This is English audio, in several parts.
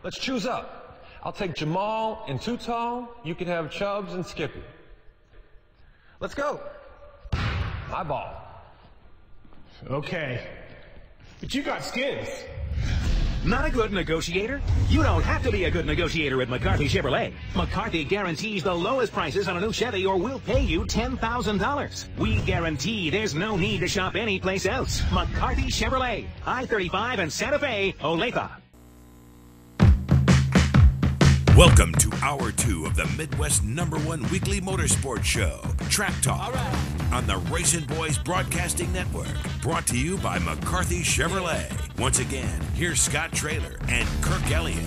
Let's choose up. I'll take Jamal and Tutal. You can have Chubbs and Skippy. Let's go. My ball. Okay. But you got skins. Not a good negotiator? You don't have to be a good negotiator at McCarthy Chevrolet. McCarthy guarantees the lowest prices on a new Chevy or we'll pay you $10,000. We guarantee there's no need to shop anyplace else. McCarthy Chevrolet, I-35 and Santa Fe, Olathe. Welcome to Hour 2 of the Midwest #1 weekly motorsports show, Track Talk, on the RacinBoys Broadcasting Network. Brought to you by McCarthy Chevrolet. Once again, here's Scott Traylor and Kirk Elliott.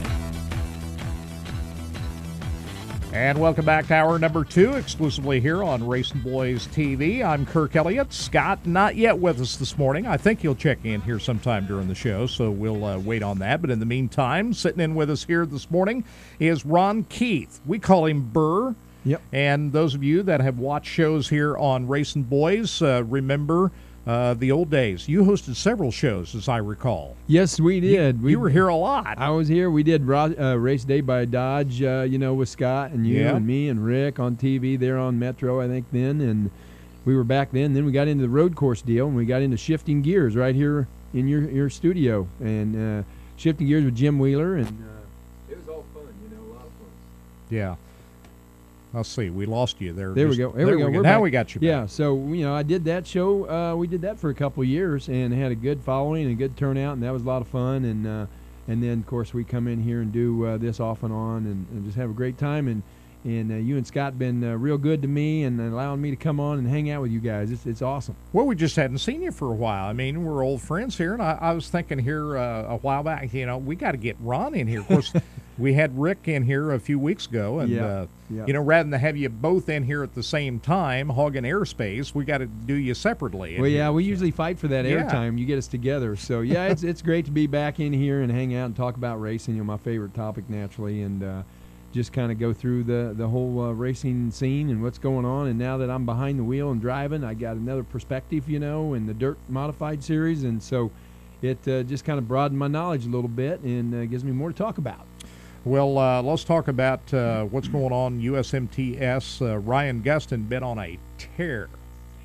And welcome back to hour number 2, exclusively here on RacinBoys TV. I'm Kirk Elliott. Scott, not yet with us this morning. I think he'll check in here sometime during the show, so we'll wait on that. But in the meantime, sitting in with us here this morning is Ron Keith. We call him Burr. Yep. And those of you that have watched shows here on RacinBoys, remember the old days. You hosted several shows, as I recall. Yes, we did. You were here a lot. I was here. We did Race Day by Dodge, with Scott and you and me and Rick on TV there on Metro, I think, then. And we were back then. Then we got into the road course deal, and we got into shifting gears right here in your studio. And shifting gears with Jim Wheeler. And it was all fun, a lot of fun. Yeah. Let's see. We lost you there. There we go. There we go. Now we got you back. Yeah, so, I did that show. We did that for a couple of years and had a good following and a good turnout, and that was a lot of fun. And then, of course, we come in here and do this off and on and just have a great time. And you and Scott been real good to me and allowing me to come on and hang out with you guys. It's awesome. Well, we just hadn't seen you for a while. I mean, we're old friends here, and I was thinking here a while back, we got to get Ron in here. Of course, we had Rick in here a few weeks ago, and, rather than have you both in here at the same time, hogging airspace, we got to do you separately. Well, yeah, we usually fight for that airtime. You get us together. So, yeah, it's great to be back in here and hang out and talk about racing, my favorite topic, naturally, and just kind of go through the whole racing scene and what's going on. And now that I'm behind the wheel and driving, I got another perspective, in the dirt modified series. And so it just kind of broadened my knowledge a little bit and gives me more to talk about. Well, let's talk about what's going on USMTS. Ryan Gustin been on a tear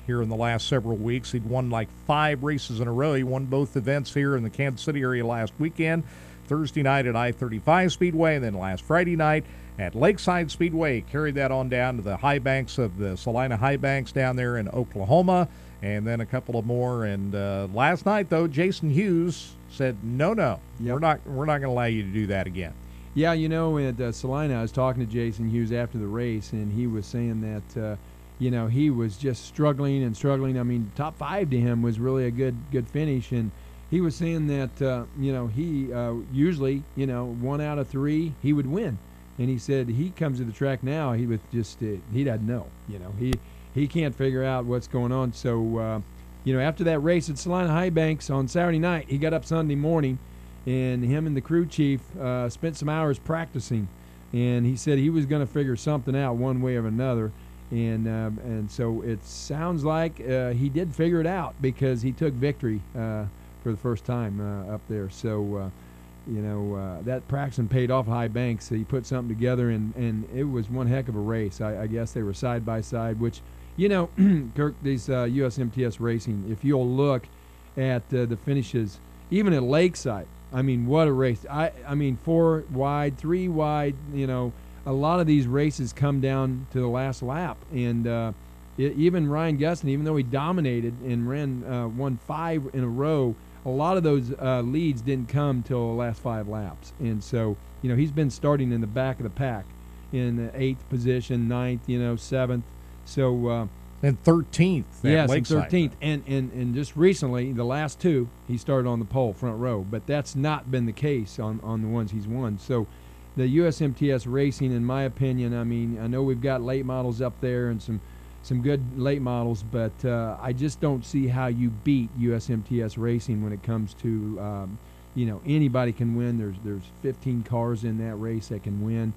here in the last several weeks. He'd won like 5 races in a row. He won both events here in the Kansas City area last weekend. Thursday night at I-35 Speedway, and then last Friday night at Lakeside Speedway. Carried that on down to the high banks of the Salina High Banks down there in Oklahoma, and then a couple of more. And last night, though, Jason Hughes said, no, we're not going to allow you to do that again. Yeah, at Salina, I was talking to Jason Hughes after the race, and he was saying that, he was just struggling. I mean, top 5 to him was really a good finish, and he was saying that, he usually, 1 out of 3, he would win. And he said he comes to the track now, he would just, he doesn't know. He can't figure out what's going on. So, after that race at Salina High Banks on Saturday night, he got up Sunday morning, and him and the crew chief spent some hours practicing. And he said he was going to figure something out one way or another. And so it sounds like he did figure it out because he took victory for the first time up there. So, that practicing paid off at High Banks. So he put something together, and it was one heck of a race. I guess they were side by side, which, Kirk, these USMTS racing, if you'll look at the finishes, even at Lakeside, I mean, what a race. I mean, 4 wide, 3 wide, a lot of these races come down to the last lap. And even Ryan Gustin, even though he dominated and won 5 in a row, a lot of those leads didn't come till the last 5 laps. And so, he's been starting in the back of the pack in the 8th position, 9th, 7th. So and 13th. Yes, and 13th. And just recently, the last 2, he started on the pole, front row. But that's not been the case on the ones he's won. So the USMTS racing, in my opinion, I mean, I know we've got late models up there and some good late models, but I just don't see how you beat USMTS racing when it comes to, anybody can win. There's 15 cars in that race that can win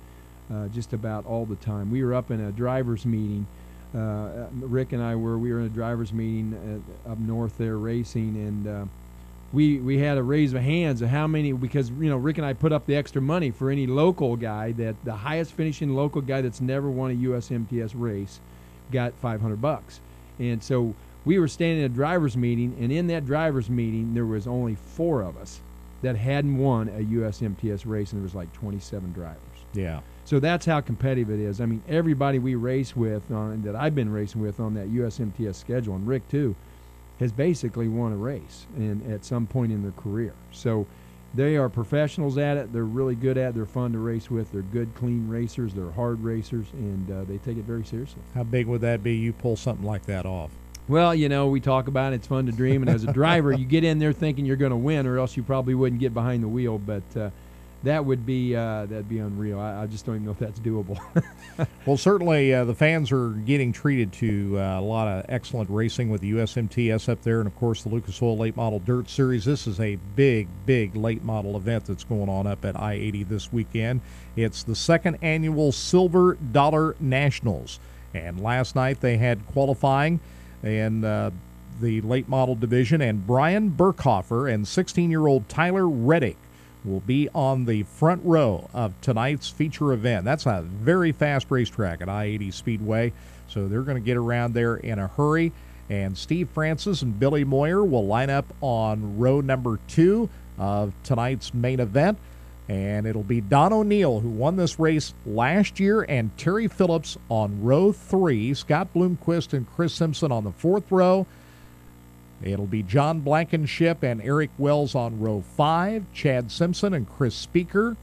just about all the time. We were up in a driver's meeting. Rick and I we were in a driver's meeting up north there racing, and we had a raise of hands of how many, because Rick and I put up the extra money for any local guy, that the highest finishing local guy that's never won a USMTS race got $500. And so we were standing in a driver's meeting, and in that driver's meeting there was only 4 of us that hadn't won a USMTS race, and there was like 27 drivers. Yeah. So that's how competitive it is. I mean, everybody we race with, that I've been racing with on that USMTS schedule, and Rick too, has basically won a race at some point in their career. So they are professionals at it. They're really good at it. They're fun to race with. They're good, clean racers. They're hard racers, and they take it very seriously. How big would that be? You pull something like that off? Well, we talk about it. It's fun to dream. And as a driver, you get in there thinking you're going to win, or else you probably wouldn't get behind the wheel. But that'd be unreal. I just don't even know if that's doable. Well, certainly the fans are getting treated to a lot of excellent racing with the USMTS up there, and of course the Lucas Oil Late Model Dirt Series. This is a big late model event that's going on up at I-80 this weekend. It's the 2nd annual Silver Dollar Nationals, and last night they had qualifying in the late model division, and Brian Burkhofer and 16-year-old Tyler Reddick will be on the front row of tonight's feature event. That's a very fast racetrack at I-80 Speedway, so they're going to get around there in a hurry. And Steve Francis and Billy Moyer will line up on row number 2 of tonight's main event. And it'll be Don O'Neill, who won this race last year, and Terry Phillips on row 3, Scott Bloomquist and Chris Simpson on the 4th row. It'll be John Blankenship and Eric Wells on row 5, Chad Simpson and Chris Speaker,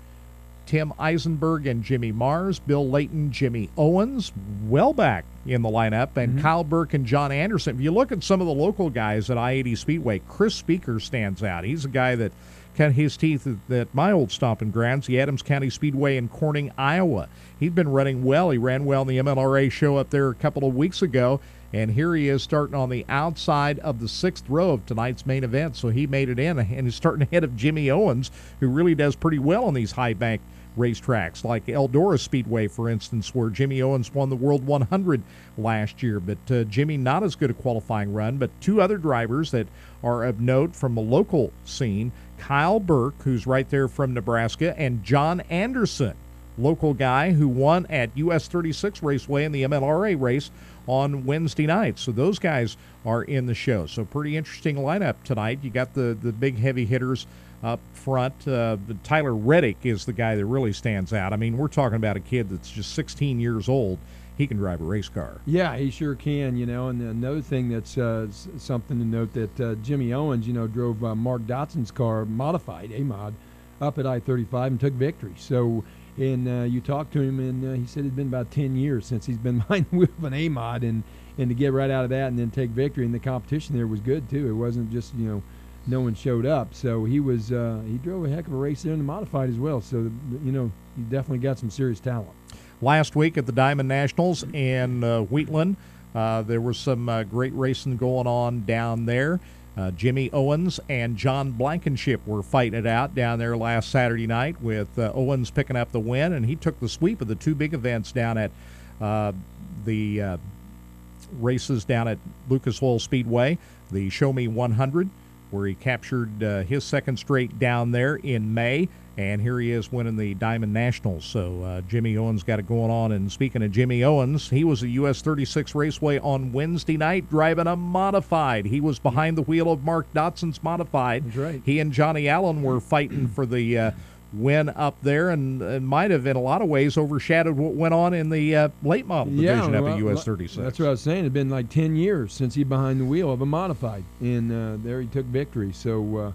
Tim Eisenberg and Jimmy Mars, Bill Layton, Jimmy Owens, well back in the lineup, and Kyle Burke and John Anderson. If you look at some of the local guys at I-80 Speedway, Chris Speaker stands out. He's a guy that cut his teeth at my old stomping grounds, the Adams County Speedway in Corning, Iowa. He'd been running well. He ran well in the MLRA show up there a couple of weeks ago. And here he is starting on the outside of the 6th row of tonight's main event. So he made it in, and he's starting ahead of Jimmy Owens, who really does pretty well on these high bank racetracks, like Eldora Speedway, for instance, where Jimmy Owens won the World 100 last year. But Jimmy, not as good a qualifying run. But 2 other drivers that are of note from the local scene, Kyle Burke, who's right there from Nebraska, and John Anderson, local guy who won at US 36 Raceway in the MLRA race on Wednesday night. So those guys are in the show. So pretty interesting lineup tonight. You got the big heavy hitters up front. Tyler Reddick is the guy that really stands out. I mean, we're talking about a kid that's just 16 years old. He can drive a race car. Yeah, he sure can, And another thing that's something to note, that Jimmy Owens, drove Mark Dotson's car, modified, A-Mod, up at I-35 and took victory. So, and you talked to him, and he said it'd been about 10 years since he's been behind the wheel of an A-Mod, and to get right out of that and then take victory. And the competition there was good, too. It wasn't just, no one showed up. So he drove a heck of a race there in the modified as well. So, he definitely got some serious talent. Last week at the Diamond Nationals in Wheatland, there was some great racing going on down there. Jimmy Owens and John Blankenship were fighting it out down there last Saturday night, with Owens picking up the win, and he took the sweep of the 2 big events down at the races down at Lucas Oil Speedway, the Show Me 100, where he captured his 2nd straight down there in May, and here he is winning the Diamond Nationals. So Jimmy Owens got it going on. And speaking of Jimmy Owens, he was at US 36 Raceway on Wednesday night driving a modified. He was behind the wheel of Mark Dotson's modified. That's right. He and Johnny Allen were fighting for the win up there, and might have in a lot of ways overshadowed what went on in the late model division up at US 36. That's what I was saying. It's been like 10 years since he's behind the wheel of a modified, and there he took victory. So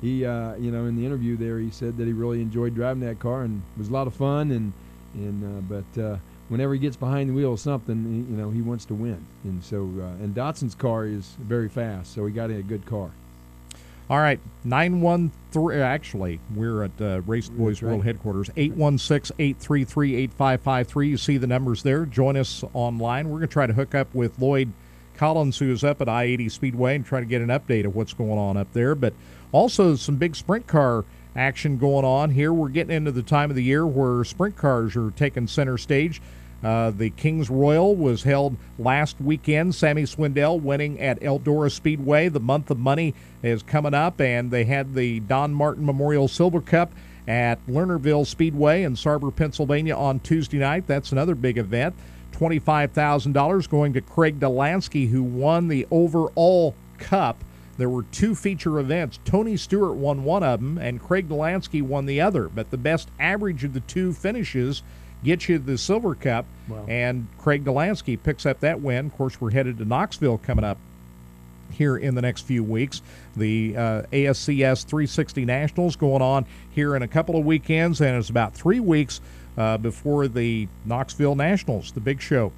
he, in the interview there, he said that he really enjoyed driving that car, and it was a lot of fun. But whenever he gets behind the wheel of something, he wants to win. And so, and Dotson's car is very fast, so he got in a good car. All right, 913, actually, we're at RacinBoys World Headquarters, 816-833-8553. You see the numbers there. Join us online. We're going to try to hook up with Lloyd Collins, who is up at I-80 Speedway, and try to get an update of what's going on up there. But also some big sprint car action going on here. We're getting into the time of the year where sprint cars are taking center stage. The Kings Royal was held last weekend. Sammy Swindell winning at Eldora Speedway. The month of money is coming up, and they had the Don Martin Memorial Silver Cup at Lernerville Speedway in Sarber, Pennsylvania on Tuesday night. That's another big event. $25,000 going to Craig Delansky, who won the overall cup. There were two feature events. Tony Stewart won one of them, and Craig Delansky won the other. But the best average of the two finishes gets you the Silver Cup, and Craig Delansky picks up that win. Of course, we're headed to Knoxville coming up here in the next few weeks. The ASCS 360 Nationals going on here in a couple of weekends, and it's about 3 weeks before the Knoxville Nationals, the big show,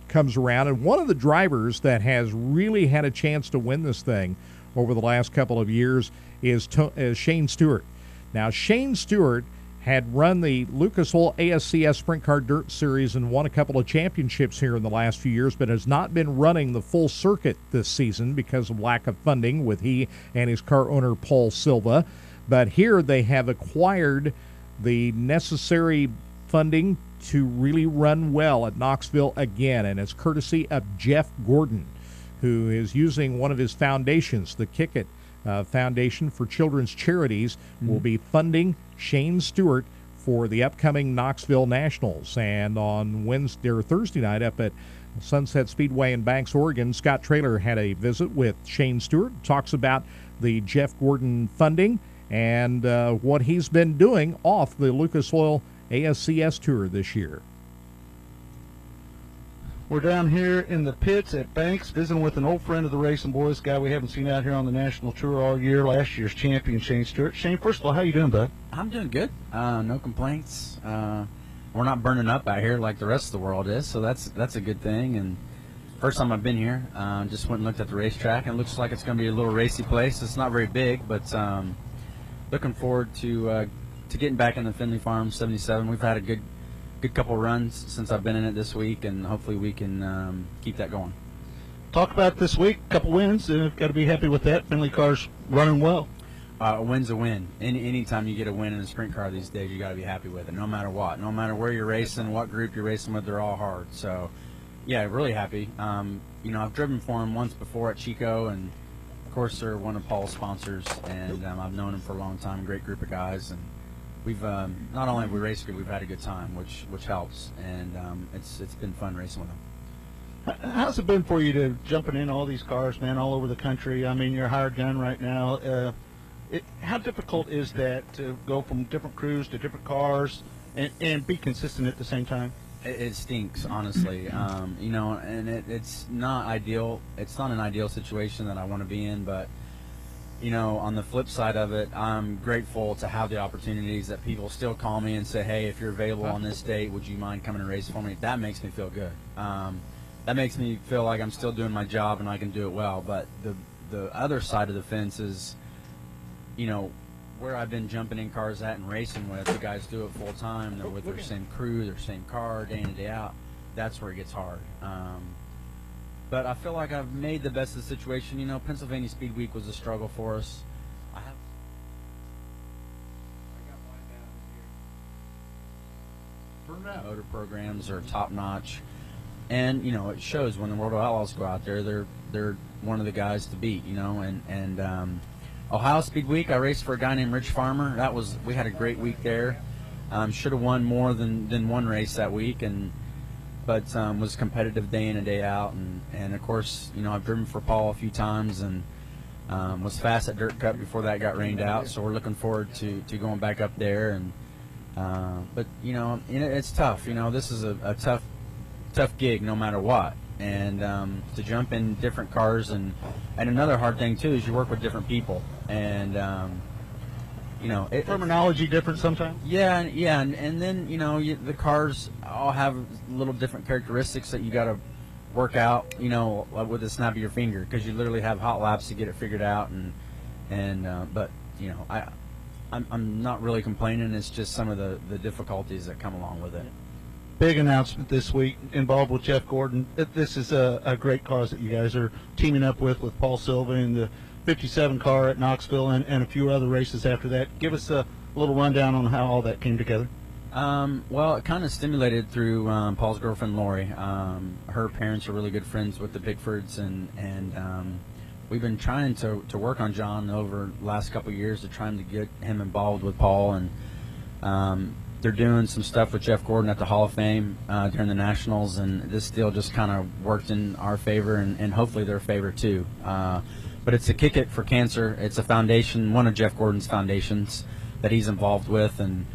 comes around. And one of the drivers that has really had a chance to win this thing over the last couple of years is Shane Stewart. Now, Shane Stewart had run the Lucas Oil ASCS Sprint Car Dirt Series and won a couple of championships here in the last few years, but has not been running the full circuit this season because of lack of funding with he and his car owner Paul Silva. But here they have acquired the necessary funding to really run well at Knoxville again, and it's courtesy of Jeff Gordon, who is using one of his foundations, the Kick It Foundation for Children's Charities, will be funding Shane Stewart for the upcoming Knoxville Nationals. And on Wednesday or Thursday night up at Sunset Speedway in Banks, Oregon, Scott Traylor had a visit with Shane Stewart, talks about the Jeff Gordon funding and what he's been doing off the Lucas Oil ASCS Tour this year. We're down here in the pits at Banks visiting with an old friend of the RacinBoys, guy we haven't seen out here on the National Tour all year, last year's champion, Shane Stewart. Shane, first of all, how you doing, bud? I'm doing good. No complaints. We're not burning up out here like the rest of the world is, so that's a good thing. And first time I've been here, just went and looked at the racetrack, and it looks like it's going to be a little racy place. It's not very big, but looking forward to getting back in the Finley Farm 77. We've had a good couple runs since I've been in it this week, and hopefully we can keep that going. Talk about this week, a couple wins. Got to be happy with that. Finley car's running well. A win's a win. Anytime you get a win in a sprint car these days, you got to be happy with it, no matter what. No matter where you're racing, what group you're racing with, they're all hard. So, yeah, really happy. You know, I've driven for them once before at Chico, and of course they're one of Paul's sponsors, and I've known them for a long time. Great group of guys, and we've not only have we raced good, we've had a good time, which helps, and it's been fun racing with them. How's it been for you to jumping in all these cars, man, all over the country? I mean, you're a hired gun right now. How difficult is that to go from different crews to different cars and be consistent at the same time? It stinks, honestly. You know, and it's not ideal. It's not an ideal situation that I want to be in, but you know, on the flip side of it, I'm grateful to have the opportunities that people still call me and say, hey, if you're available on this date, would you mind coming to race for me? That makes me feel good. That makes me feel like I'm still doing my job and I can do it well. But the other side of the fence is, you know, where I've been jumping in cars at and racing with, the guys do it full time. They're with their same crew, their same car, day in and day out. That's where it gets hard. But I feel like I've made the best of the situation. You know, Pennsylvania Speed Week was a struggle for us. I got mine down here. Motor programs are top notch, and you know it shows when the World of Outlaws go out there. They're one of the guys to beat. You know, and Ohio Speed Week, I raced for a guy named Rich Farmer. We had a great week there. Should have won more than one race that week, but was competitive day in and day out, and of course, you know, I've driven for Paul a few times and was fast at Dirt Cup before that got rained out. So we're looking forward to going back up there, and but you know, it's tough. You know, this is a tough gig no matter what, and to jump in different cars, and another hard thing too is you work with different people, and you know, terminology different sometimes. Yeah, and then you know the cars all have little different characteristics that you got to work out. You know, with the snap of your finger, because you literally have hot laps to get it figured out. But you know, I'm not really complaining. It's just some of the difficulties that come along with it. Big announcement this week involved with Jeff Gordon. This is a great cause that you guys are teaming up with Paul Silva and the 57 car at Knoxville and a few other races after that. Give us a little rundown on how all that came together. Well, it kind of stimulated through Paul's girlfriend Lori. Her parents are really good friends with the Bigfords, and we've been trying to work on John over the last couple of years to try to get him involved with Paul, and they're doing some stuff with Jeff Gordon at the Hall of Fame during the Nationals, and this deal just kind of worked in our favor and hopefully their favor too. But it's a Kick It for Cancer. It's a foundation, one of Jeff Gordon's foundations that he's involved with, and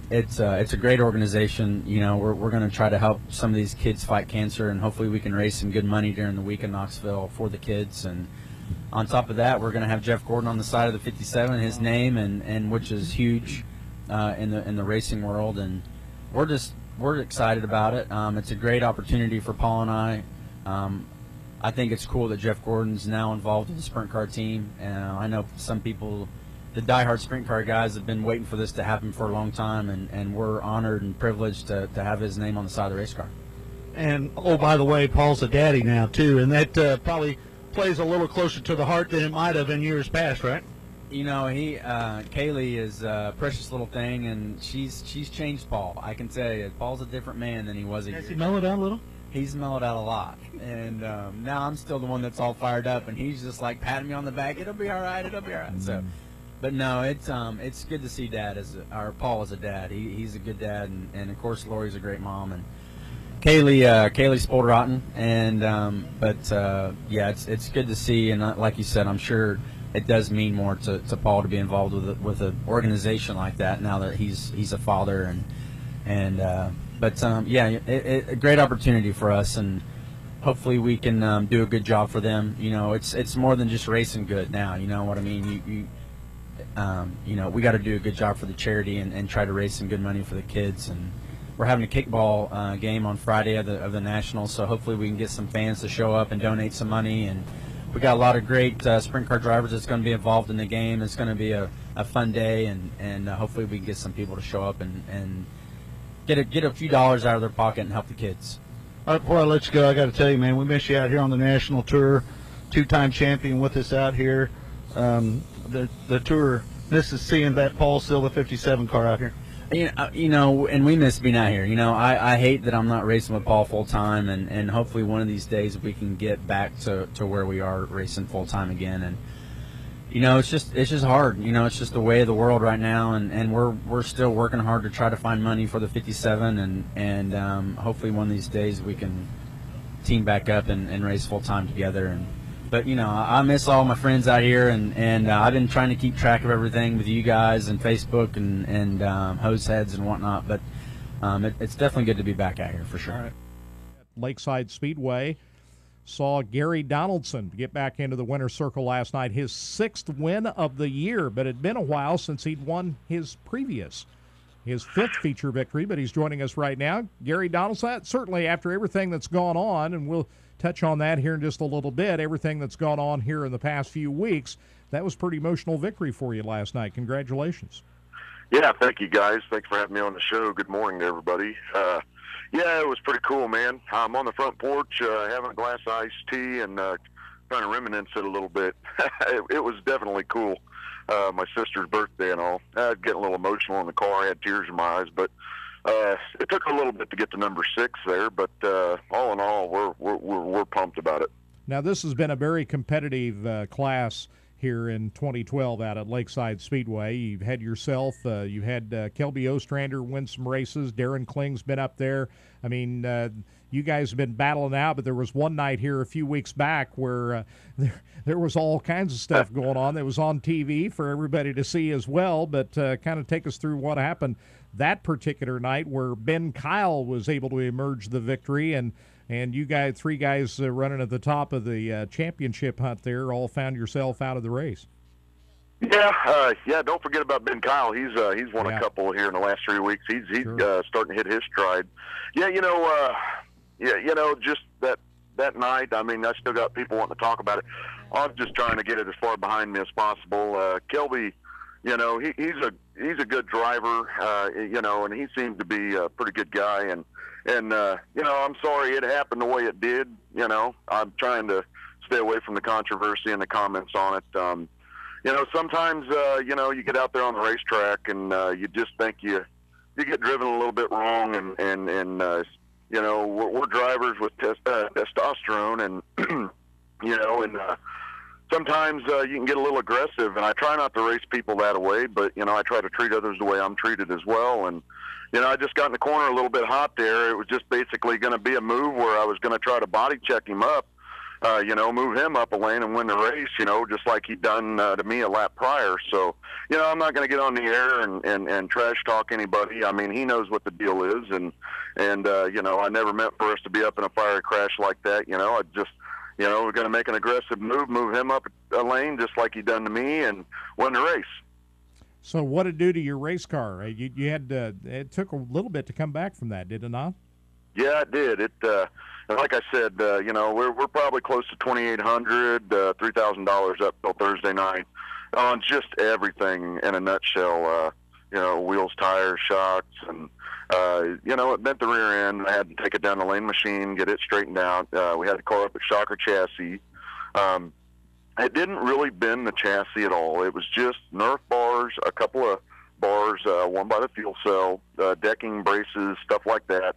it's a great organization. You know, we're going to try to help some of these kids fight cancer, and hopefully we can raise some good money during the week in Knoxville for the kids. And on top of that, we're going to have Jeff Gordon on the side of the 57, his name, and which is huge in the racing world, and we're excited about it. It's a great opportunity for Paul and I. I think it's cool that Jeff Gordon's now involved in the sprint car team. I know some people, the diehard sprint car guys, have been waiting for this to happen for a long time, and we're honored and privileged to have his name on the side of the race car. And, oh, by the way, Paul's a daddy now, too, and that probably plays a little closer to the heart than it might have in years past, right? You know, Kaylee is a precious little thing, and she's changed Paul. I can tell you, Paul's a different man than he was a year ago. Has he mellowed out a little? He's mellowed out a lot, and now I'm still the one that's all fired up, and he's just like patting me on the back. It'll be all right. It'll be all right. So, but no, it's good to see Paul as a dad. He's a good dad, and of course Lori's a great mom, and Kaylee's spoiled rotten, and yeah, it's good to see, and like you said, I'm sure it does mean more to Paul to be involved with an organization like that now that he's a father, yeah, a great opportunity for us, and hopefully we can do a good job for them. You know, it's more than just racing good now. You know what I mean? You know, we got to do a good job for the charity and try to raise some good money for the kids. And we're having a kickball game on Friday of the Nationals, so hopefully we can get some fans to show up and donate some money. And we got a lot of great sprint car drivers that's going to be involved in the game. It's going to be a fun day, and hopefully we can get some people to show up and get a few dollars out of their pocket and help the kids. All right, before I let you go, I got to tell you, man, we miss you out here on the national tour. Two-time champion with us out here. The tour misses seeing that Paul Silva 57 car out here. You know, and we miss being out here. You know, I hate that I'm not racing with Paul full time, and hopefully one of these days we can get back to where we are racing full time again. And you know, it's just hard. You know, it's just the way of the world right now, and we're still working hard to try to find money for the 57, and hopefully one of these days we can team back up and race full time together. But you know, I miss all my friends out here, and I've been trying to keep track of everything with you guys and Facebook and hose heads and whatnot. But it's definitely good to be back out here for sure. All right. Lakeside Speedway saw Gary Donaldson get back into the winner's circle last night, his 6th win of the year, but it had been a while since he'd won his 5th feature victory, but he's joining us right now. Gary Donaldson, certainly after everything that's gone on, and we'll touch on that here in just a little bit, everything that's gone on here in the past few weeks, that was pretty emotional victory for you last night. Congratulations. Yeah, thank you, guys. Thanks for having me on the show. Good morning to everybody. Yeah, it was pretty cool, man. I'm on the front porch having a glass of iced tea and trying to reminisce it a little bit. It was definitely cool. My sister's birthday and all. I was getting a little emotional in the car. I had tears in my eyes, but it took a little bit to get to number 6 there. But all in all, we're pumped about it. Now, this has been a very competitive class here in 2012 out at Lakeside Speedway. You've had yourself, you had Kelby Ostrander win some races. Darren Kling's been up there. I mean, you guys have been battling out, but there was one night here a few weeks back where there was all kinds of stuff going on that was on TV for everybody to see as well. But kind of take us through what happened that particular night where Ben Kyle was able to emerge the victory, and you guys, 3 guys running at the top of the championship hunt there, all found yourself out of the race. Yeah, don't forget about Ben Kyle. He's won a couple here in the last 3 weeks. He's Sure. Starting to hit his stride. Yeah, just that night. I mean, I still got people wanting to talk about it. I'm just trying to get it as far behind me as possible. Kelby, he's a good driver. And he seems to be a pretty good guy. And I'm sorry it happened the way it did. I'm trying to stay away from the controversy and the comments on it. Sometimes, you get out there on the racetrack and you just think you you get driven a little bit wrong, and you know, we're drivers with testosterone, and you know, and sometimes you can get a little aggressive, and I try not to race people that way, but you know, I try to treat others the way I'm treated as well. And you know, I just got in the corner a little bit hot there. It was just basically going to be a move where I was going to try to body check him up, you know, move him up a lane and win the race, you know, just like he'd done to me a lap prior. So, you know, I'm not going to get on the air and trash talk anybody. I mean, he knows what the deal is, and you know, I never meant for us to be up in a fiery crash like that. You know, I just, you know, we're going to make an aggressive move him up a lane just like he done to me, and win the race. So what did it do to your race car? You had it took a little bit to come back from that, did it not? Yeah, it did. It like I said, you know, we're probably close to $2,800, $3,000 up till Thursday night on just everything in a nutshell. You know, wheels, tires, shocks, and you know, it bent the rear end. I had to take it down the lane machine, get it straightened out. We had the car up at shocker chassis. It didn't really bend the chassis at all. It was just Nerf bars, a couple of bars, one by the fuel cell, decking, braces, stuff like that.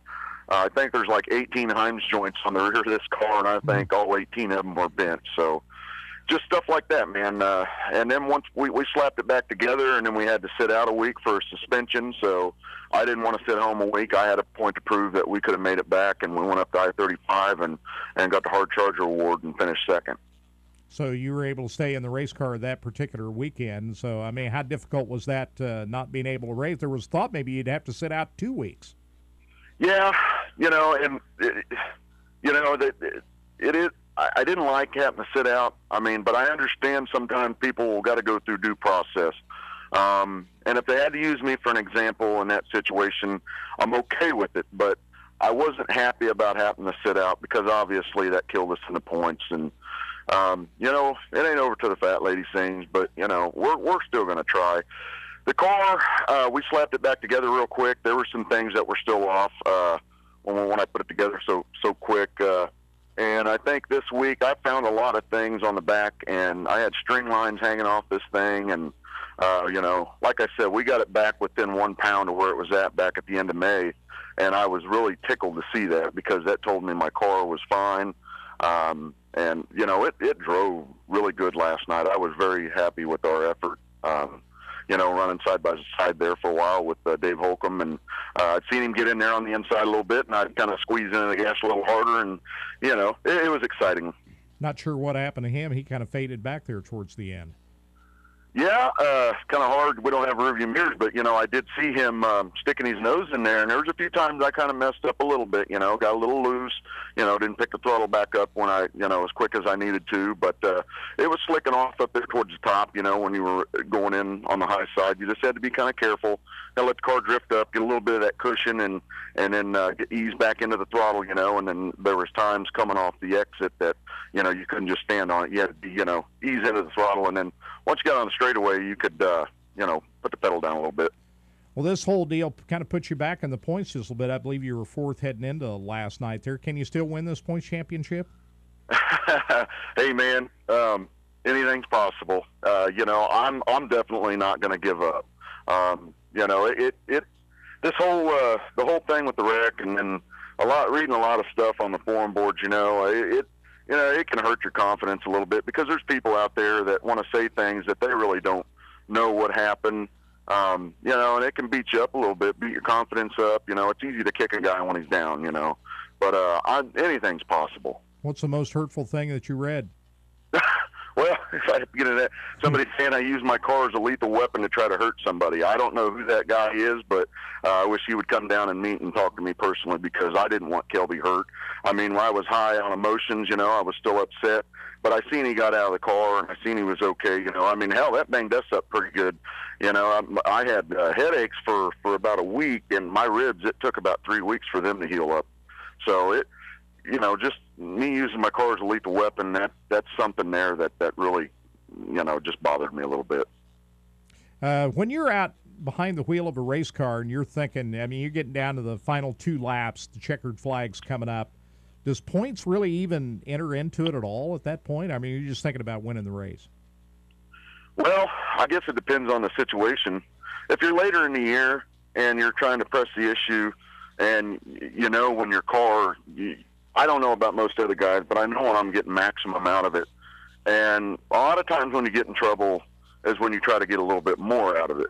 I think there's like 18 Heims joints on the rear of this car, and I think all 18 of them were bent. So just stuff like that, man. And then once we slapped it back together, and then we had to sit out a week for suspension. So I didn't want to sit home a week. I had a point to prove that we could have made it back, and we went up to I-35 and got the hard charger award and finished second. So you were able to stay in the race car that particular weekend. So, I mean, how difficult was that not being able to race? There was thought maybe you'd have to sit out 2 weeks. Yeah, you know, and, you know, it is. I didn't like having to sit out. I mean, but I understand sometimes people got to go through due process. And if they had to use me for an example in that situation, I'm okay with it. But I wasn't happy about having to sit out because obviously that killed us in the points. And, you know, it ain't over to the fat lady sings, but, you know, we're still going to try. The car, we slapped it back together real quick. There were some things that were still off when I put it together so quick. And I think this week I found a lot of things on the back, and I had string lines hanging off this thing. And, you know, like I said, we got it back within 1 pound of where it was at back at the end of May. And I was really tickled to see that because that told me my car was fine. And, you know, it drove really good last night. I was very happy with our effort. You know, running side by side there for a while with Dave Holcomb, and I'd seen him get in there on the inside a little bit, and I'd kind of squeeze into the gas a little harder, and, you know, it was exciting. Not sure what happened to him. He kind of faded back there towards the end. Yeah, kind of hard. We don't have rearview mirrors, but, you know, I did see him sticking his nose in there, and there was a few times I kind of messed up a little bit, you know, got a little loose, you know, didn't pick the throttle back up when I, you know, as quick as I needed to, but it was slicking off up there towards the top, you know, when you were going in on the high side. You just had to be kind of careful, and let the car drift up, get a little bit of that cushion, and then ease back into the throttle, you know, and then there was times coming off the exit that, you know, you couldn't just stand on it. You had to, you know, ease into the throttle, and then once you got on the straightaway, you could, you know, put the pedal down a little bit. Well, this whole deal kind of puts you back in the points just a little bit. I believe you were fourth heading into last night there. Can you still win this points championship? Hey, man, anything's possible. You know, I'm definitely not going to give up. You know, this whole the whole thing with the wreck, and then reading a lot of stuff on the forum boards, you know, you know, it can hurt your confidence a little bit because there's people out there that want to say things that they really don't know what happened. You know, and it can beat you up a little bit, beat your confidence up. You know, it's easy to kick a guy when he's down, you know, but anything's possible. What's the most hurtful thing that you read? Well, if I get into that, somebody saying I use my car as a lethal weapon to try to hurt somebody. I don't know who that guy is, but I wish he would come down and meet and talk to me personally because I didn't want Kelby hurt. I mean, when I was high on emotions, you know, I was still upset, but I seen he got out of the car and I seen he was okay, you know. I mean, hell, that banged us up pretty good. You know, I had headaches for about a week, and my ribs, it took about 3 weeks for them to heal up. So you know, just me using my car as a lethal weapon, that's something there that really, you know, just bothered me a little bit. When you're out behind the wheel of a race car and you're thinking, I mean, you're getting down to the final 2 laps, the checkered flag's coming up, does points really even enter into it at all at that point? I mean, you're just thinking about winning the race. Well, I guess it depends on the situation. If you're later in the year and you're trying to press the issue, and you know when your car, I don't know about most other guys, but I know when I'm getting maximum out of it. And a lot of times when you get in trouble is when you try to get a little bit more out of it.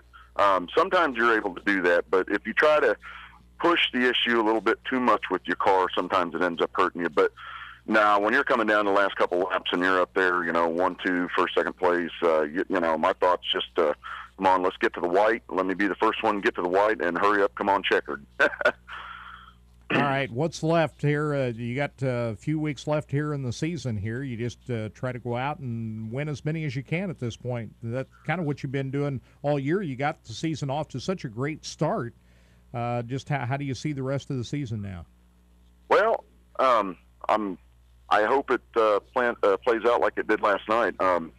Sometimes you're able to do that, but if you try to push the issue a little bit too much with your car, sometimes it ends up hurting you. But now when you're coming down the last couple laps and you're up there, 1, 2, first, second place, my thought's just, come on, let's get to the white. Let me be the first one to get to the white, and hurry up, come on, checkered. All right, what's left here? You got a few weeks left here in the season here. You just try to go out and win as many as you can at this point. That's kind of what you've been doing all year. You got the season off to such a great start. Just how do you see the rest of the season now? Well, I hope it plays out like it did last night. To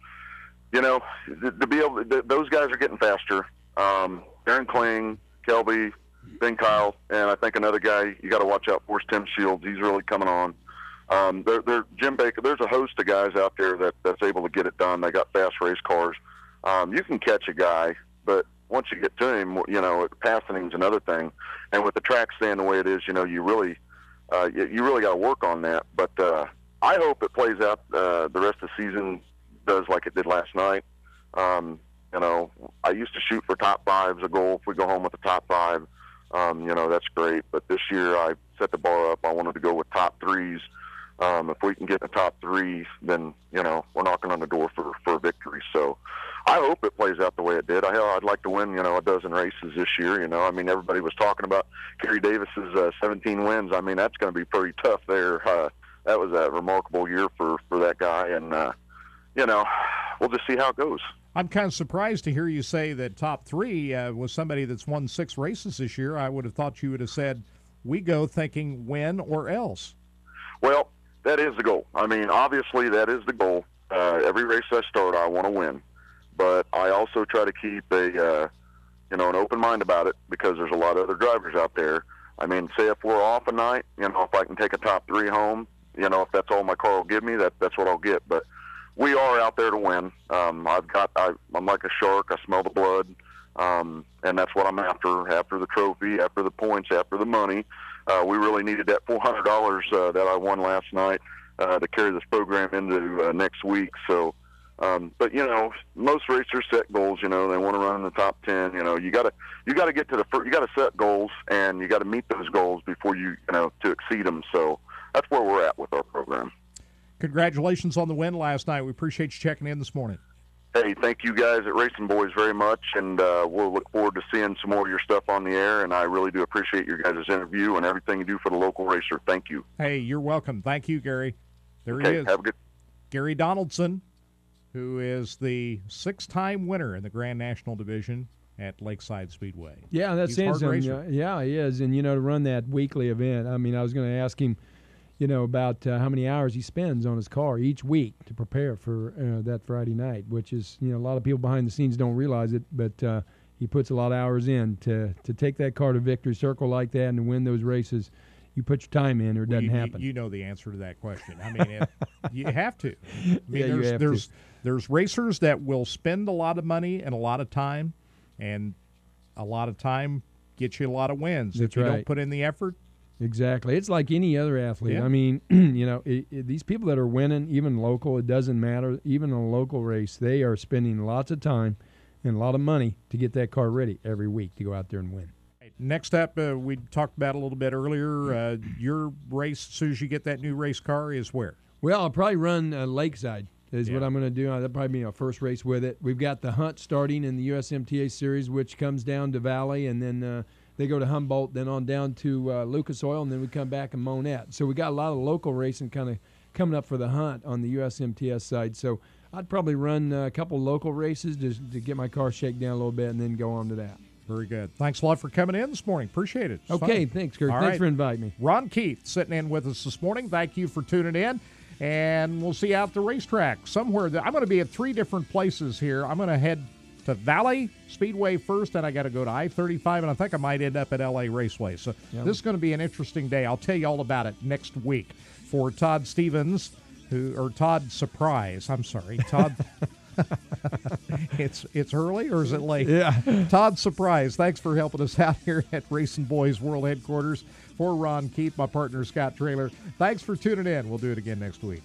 be able those guys are getting faster. Aaron Kling, Kelby, Ben Kyle, and I think another guy you got to watch out for is Tim Shields. He's really coming on. Jim Baker. There's a host of guys out there that's able to get it done. They got fast race cars. You can catch a guy, but once you get to him, passing is another thing. And with the track staying the way it is, you really got to work on that. But I hope it plays out the rest of the season does like it did last night. I used to shoot for top fives a goal. If we go home with the top five, that's great. But this year I set the bar up. I wanted to go with top threes. If we can get in the top three, then, we're knocking on the door for a victory. So I hope it plays out the way it did. I'd like to win, a dozen races this year. Everybody was talking about Kerry Davis's 17 wins. That's going to be pretty tough there. That was a remarkable year for that guy. And, we'll just see how it goes. I'm kind of surprised to hear you say that top three was somebody that's won 6 races this year. I would have thought you would have said, we go thinking win or else. Well, that is the goal. Obviously that is the goal. Every race I start, I want to win. But I also try to keep an open mind about it, because there's a lot of other drivers out there. Say if we're off a night, if I can take a top 3 home, if that's all my car will give me, that's what I'll get. But we are out there to win. I'm like a shark. I smell the blood, and that's what I'm after the trophy, after the points, after the money. We really needed that $400 that I won last night to carry this program into next week. So, but most racers set goals. They want to run in the top 10. You got to get to you got to set goals, and you got to meet those goals before you to exceed them. So that's where we're at with our program. Congratulations on the win last night. We appreciate you checking in this morning. Hey, thank you guys at RacinBoys very much, and we'll look forward to seeing some more of your stuff on the air, and I really do appreciate your guys' interview and everything you do for the local racer. Thank you. Hey, you're welcome. Thank you, Gary. There he is. Have a good Gary Donaldson, who is the 6-time winner in the Grand National Division at Lakeside Speedway. Yeah, that's him. Yeah, he is. And, to run that weekly event, I was going to ask him, about how many hours he spends on his car each week to prepare for that Friday night, which is, a lot of people behind the scenes don't realize it, but he puts a lot of hours in to take that car to victory circle like that and to win those races. You put your time in or it doesn't happen. You know the answer to that question. You have to. You have to. There's racers that will spend a lot of money and a lot of time, and a lot of time gets you a lot of wins. That's if you right. don't put in the effort. Exactly. It's like any other athlete. Yeah. These people that are winning, even local, it doesn't matter. Even in a local race, they are spending lots of time and a lot of money to get that car ready every week to go out there and win. Next up, we talked about a little bit earlier, your race, as soon as you get that new race car, is where? Well, I'll probably run Lakeside is what I'm going to do. That'll probably be our first race with it. We've got the Hunt starting in the USMTA Series, which comes down to Valley, and then they go to Humboldt, then on down to Lucas Oil, and then we come back in Monette. So we got a lot of local racing kind of coming up for the Hunt on the USMTS side. So I'd probably run a couple local races just to get my car shaken down a little bit and then go on to that. Very good. Thanks a lot for coming in this morning. Appreciate it. Okay, thanks, Kirk. Thanks for inviting me. Ron Keith sitting in with us this morning. Thank you for tuning in. And we'll see you out at the racetrack somewhere. I'm going to be at 3 different places here. I'm going to head to Valley Speedway first, and I got to go to I-35, and I think I might end up at L.A. Raceway. So This is going to be an interesting day. I'll tell you all about it next week. For Todd Stevens, Todd Surprise, I'm sorry, Todd It's early, or is it late? Yeah. Todd Surprise, thanks for helping us out here at RacinBoys World Headquarters. For Ron Keith, my partner Scott Traylor, thanks for tuning in. We'll do it again next week.